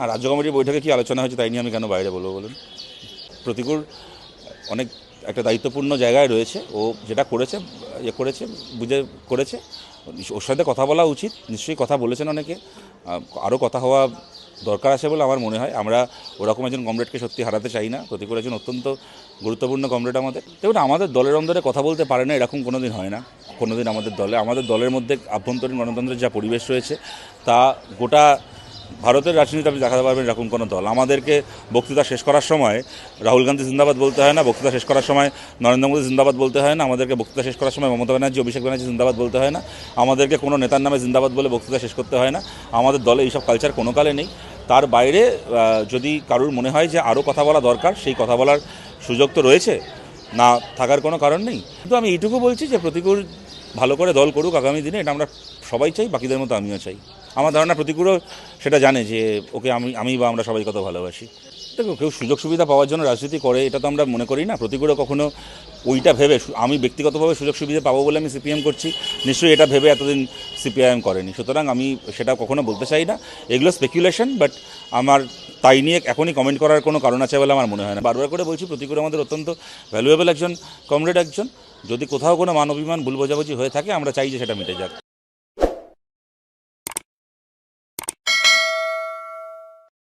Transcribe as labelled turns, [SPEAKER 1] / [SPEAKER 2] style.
[SPEAKER 1] আর রাজ্য কমিটির বৈঠকে কি আলোচনা হয়েছে তাই নিয়ে আমি কেন বাইরে বলবো বলুন? প্রতিকূল অনেক একটা দায়িত্বপূর্ণ জায়গায় রয়েছে, ও যেটা করেছে করেছে বুঝে করেছে, ওর সাথে কথা বলা উচিত। নিশ্চয়ই কথা বলেছেন অনেকে, আরও কথা হওয়া দরকার আছে বলে আমার মনে হয়। আমরা ওরকম একজন কমরেডকে সত্যি হারাতে চাই না। প্রতিকূল একজন অত্যন্ত গুরুত্বপূর্ণ কমরেড আমাদের। দেখুন, আমাদের দলের অন্দরে কথা বলতে পারে না এরকম কোনো দিন হয় না। কোনো দিন আমাদের দলের মধ্যে আভ্যন্তরীণ গণতন্ত্রের যা পরিবেশ রয়েছে তা গোটা ভারতের রাজনীতিতে আপনি দেখাতে পারবেন এরকম কোনো দল। আমাদেরকে বক্তৃতা শেষ করার সময় রাহুল গান্ধী জিন্দাবাদ বলতে হয় না, বক্তৃতা শেষ করার সময় নরেন্দ্র মোদী জিন্দাবাদ বলতে হয় না, আমাদেরকে বক্তৃতা শেষ করার সময় মমতা ব্যানার্জি, অভিষেক ব্যানার্জি জিন্দাবাদ বলতে হয় না, আমাদেরকে কোনো নেতার নামে জিন্দাবাদ বলে বক্তৃতা শেষ করতে হয় না। আমাদের দলে এইসব কালচার কোনো কালে নেই। তার বাইরে যদি কারুর মনে হয় যে আরও কথা বলা দরকার, সেই কথা বলার সুযোগ তো রয়েছে, না থাকার কোনো কারণ নেই। কিন্তু আমি এইটুকু বলছি যে প্রতিকূল ভালো করে দল করুক আগামী দিনে, এটা আমরা সবাই চাই, বাকিদের মতো আমিও চাই। আমার ধারণা প্রতিকূলও সেটা জানে যে ওকে আমি বা আমরা সবাই কত ভালোবাসি। দেখো, কেউ সুযোগ সুবিধা পাওয়ার জন্য রাজনীতি করে এটা তো আমরা মনে করি না। প্রতিকূলও কখনো ওইটা ভেবে, আমি ব্যক্তিগতভাবে সুযোগ সুবিধা পাবো বলে আমি সিপিএম করছি, নিশ্চয়ই এটা ভেবে এতদিন সিপিআইএম করেনি। সুতরাং আমি সেটা কখনো বলতে চাই না। এগুলো স্পেকুলেশন, বাট আমার তাই নিয়ে এখনই কমেন্ট করার কোনো কারণ আছে বলে আমার মনে হয় না। বারবার করে বলছি, প্রতিকূল আমাদের অত্যন্ত ভ্যালুয়েবল একজন কমরেড একজন। যদি কোথাও কোনো মান অভিমান ভুল বোঝাবুঝি হয়ে থাকে, আমরা চাই যে সেটা মিটে যাক।